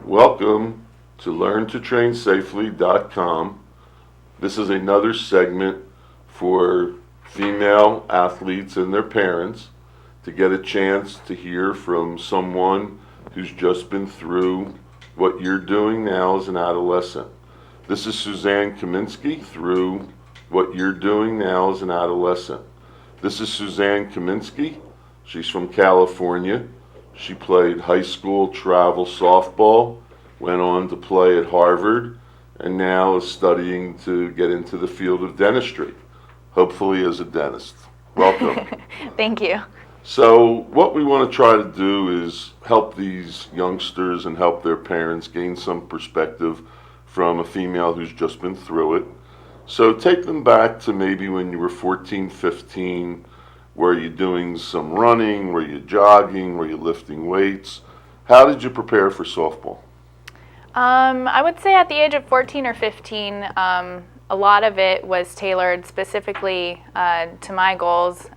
Welcome to LearnToTrainSafely.com. This is another segment for female athletes and their parents to get a chance to hear from someone who's just been through what you're doing now as an adolescent. This is Suzanne Kaminsky through what you're doing now as an adolescent. This is Suzanne Kaminsky. She's from California. She played high school travel softball, went on to play at Harvard, and now is studying to get into the field of dentistry, hopefully as a dentist. Welcome. Thank you. So what we want to try to do is help these youngsters and help their parents gain some perspective from a female who's just been through it. So take them back to maybe when you were 14, 15, were you doing some running, were you jogging, were you lifting weights? How did you prepare for softball? I would say at the age of 14 or 15, a lot of it was tailored specifically to my goals.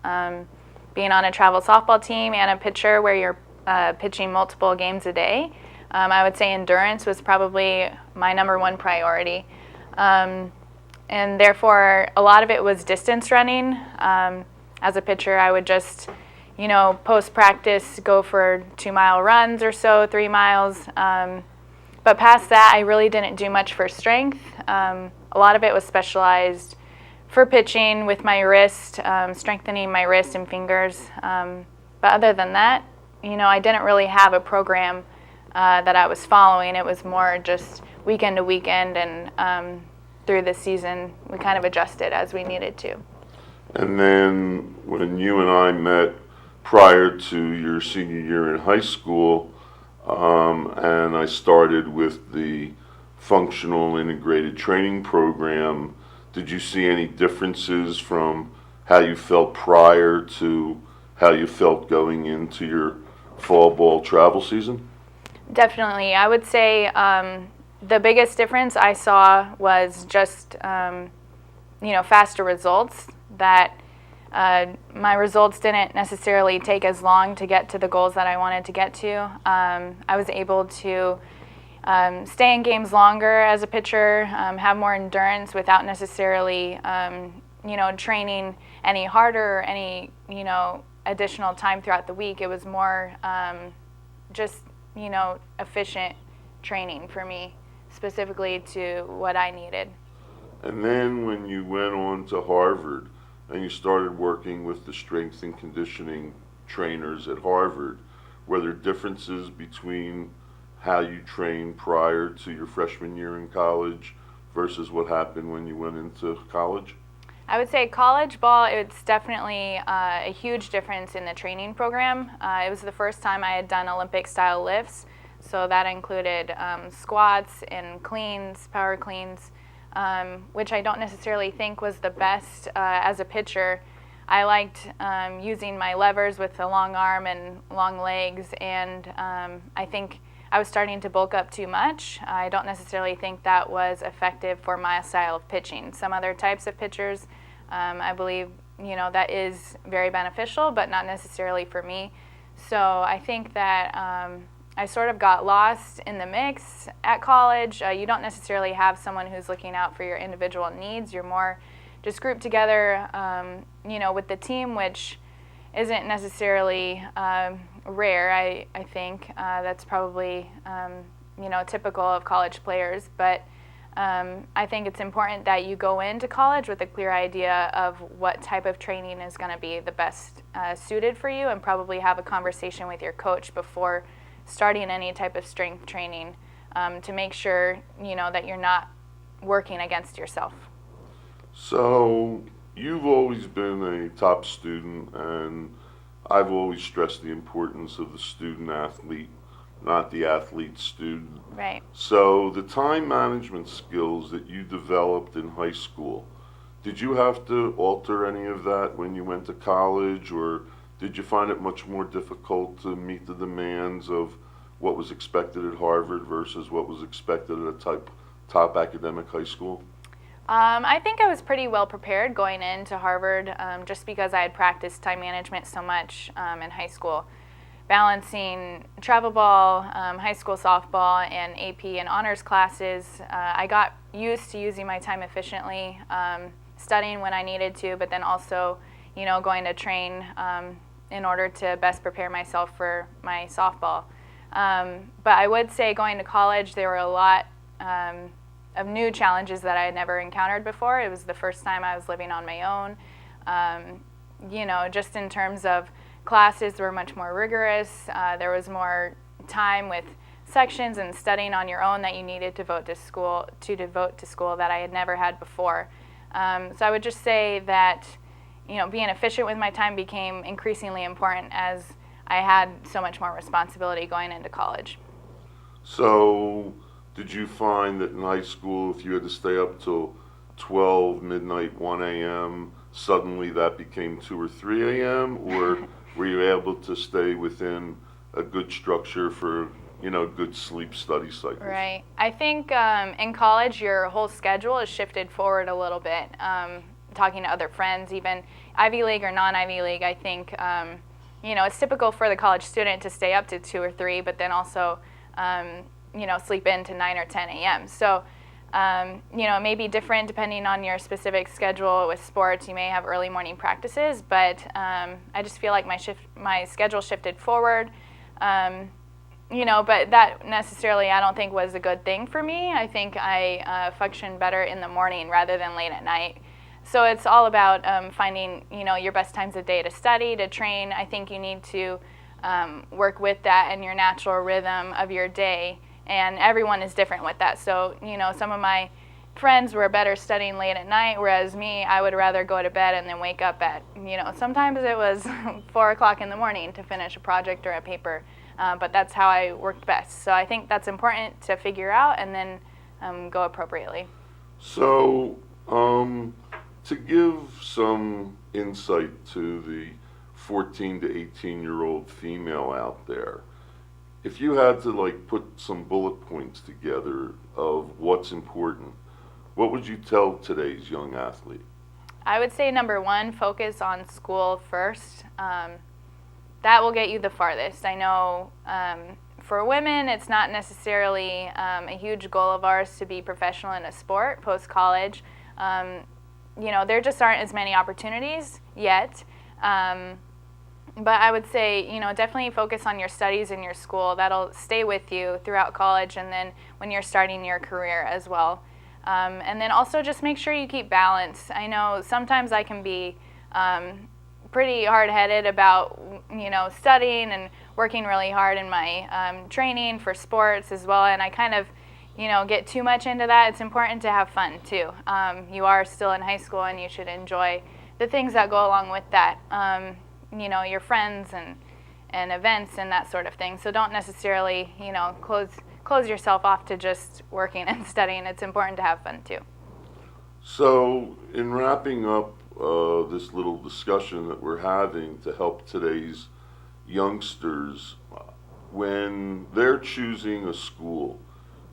Being on a travel softball team and a pitcher where you're pitching multiple games a day, I would say endurance was probably my number one priority. And therefore, a lot of it was distance running. As a pitcher, I would just, post-practice go for 2-mile runs or so, 3 miles. But past that, I really didn't do much for strength. A lot of it was specialized for pitching with my wrist, strengthening my wrist and fingers. But other than that, I didn't really have a program that I was following. It was more just weekend to weekend, and through the season, we kind of adjusted as we needed to. And then when you and I met prior to your senior year in high school, and I started with the functional integrated training program, did you see any differences from how you felt prior to how you felt going into your fall ball travel season? Definitely. I would say the biggest difference I saw was just, faster results. That my results didn't necessarily take as long to get to the goals that I wanted to get to. I was able to stay in games longer as a pitcher, have more endurance without necessarily, training any harder or any, additional time throughout the week. It was more efficient training for me, specifically to what I needed. And then when you went on to Harvard and you started working with the strength and conditioning trainers at Harvard, were there differences between how you trained prior to your freshman year in college versus what happened when you went into college? I would say college ball, it's definitely a huge difference in the training program. It was the first time I had done Olympic-style lifts, so that included squats and cleans, power cleans, which I don't necessarily think was the best as a pitcher. I liked using my levers with a long arm and long legs, and I think I was starting to bulk up too much. I don't necessarily think that was effective for my style of pitching. Some other types of pitchers, I believe, that is very beneficial, but not necessarily for me. So I think that I sort of got lost in the mix at college. You don't necessarily have someone who's looking out for your individual needs. You're more just grouped together, with the team, which isn't necessarily rare. I think that's probably, typical of college players. But I think it's important that you go into college with a clear idea of what type of training is going to be the best suited for you, and probably have a conversation with your coach before starting any type of strength training to make sure, that you're not working against yourself. So you've always been a top student, and I've always stressed the importance of the student athlete, not the athlete student. Right. So the time management skills that you developed in high school, did you have to alter any of that when you went to college, or did you find it much more difficult to meet the demands of what was expected at Harvard versus what was expected at a top academic high school? I think I was pretty well prepared going into Harvard, just because I had practiced time management so much in high school. balancing travel ball, high school softball, and AP and honors classes. I got used to using my time efficiently, studying when I needed to, but then also, going to train in order to best prepare myself for my softball. But I would say going to college, there were a lot of new challenges that I had never encountered before. It was the first time I was living on my own. Just in terms of classes were much more rigorous. There was more time with sections and studying on your own that you needed to devote to school that I had never had before. So I would just say that being efficient with my time became increasingly important as I had so much more responsibility going into college. So, did you find that in high school, if you had to stay up till 12, midnight, 1 a.m., suddenly that became 2 or 3 a.m., or were you able to stay within a good structure for, good sleep study cycles? Right. I think in college, your whole schedule is shifted forward a little bit. Talking to other friends, even Ivy League or non-Ivy League, I think, it's typical for the college student to stay up to 2 or 3, but then also, sleep in to 9 or 10 a.m. So, it may be different depending on your specific schedule. With sports, you may have early morning practices, but I just feel like my schedule shifted forward. But that necessarily I don't think was a good thing for me. I think I function better in the morning rather than late at night. So it's all about finding, your best times of day to study, to train. I think you need to work with that and your natural rhythm of your day. And everyone is different with that. So, some of my friends were better studying late at night, whereas me, I would rather go to bed and then wake up at, sometimes it was 4 o'clock in the morning to finish a project or a paper. But that's how I worked best. So I think that's important to figure out and then go appropriately. So, to give some insight to the 14 to 18-year-old female out there, if you had to put some bullet points together of what's important, what would you tell today's young athlete? I would say number one, focus on school first. That will get you the farthest. I know for women, it's not necessarily a huge goal of ours to be professional in a sport post-college. There just aren't as many opportunities yet. But I would say, definitely focus on your studies in your school. That'll stay with you throughout college and then when you're starting your career as well. And then also just make sure you keep balance. I know sometimes I can be pretty hard-headed about, studying and working really hard in my training for sports as well. And I kind of, get too much into that. It's important to have fun too. You are still in high school and you should enjoy the things that go along with that. Your friends and events and that sort of thing. So don't necessarily, close yourself off to just working and studying. It's important to have fun too. So, in wrapping up this little discussion that we're having to help today's youngsters, when they're choosing a school,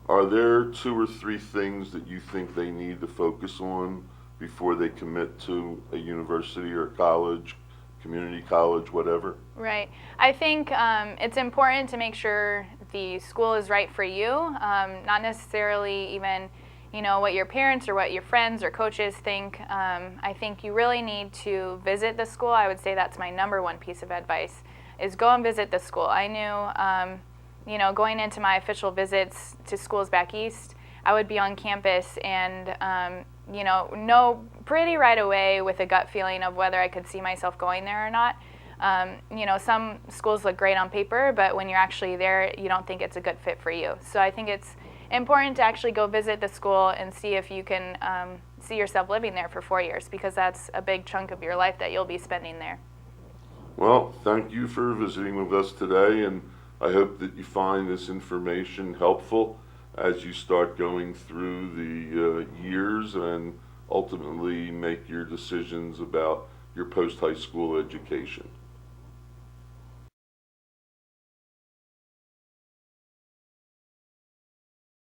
are there 2 or 3 things that you think they need to focus on before they commit to a university or college, community college, whatever? Right. I think it's important to make sure the school is right for you, not necessarily even, what your parents or what your friends or coaches think. I think you really need to visit the school. I would say that's my number one piece of advice, is go and visit the school. I knew, going into my official visits to schools back east, I would be on campus and, know pretty right away with a gut feeling of whether I could see myself going there or not. Some schools look great on paper, but when you're actually there, you don't think it's a good fit for you. So I think it's important to actually go visit the school and see if you can see yourself living there for 4 years, because that's a big chunk of your life that you'll be spending there. Well, thank you for visiting with us today, and I hope that you find this information helpful as you start going through the years and ultimately make your decisions about your post-high school education.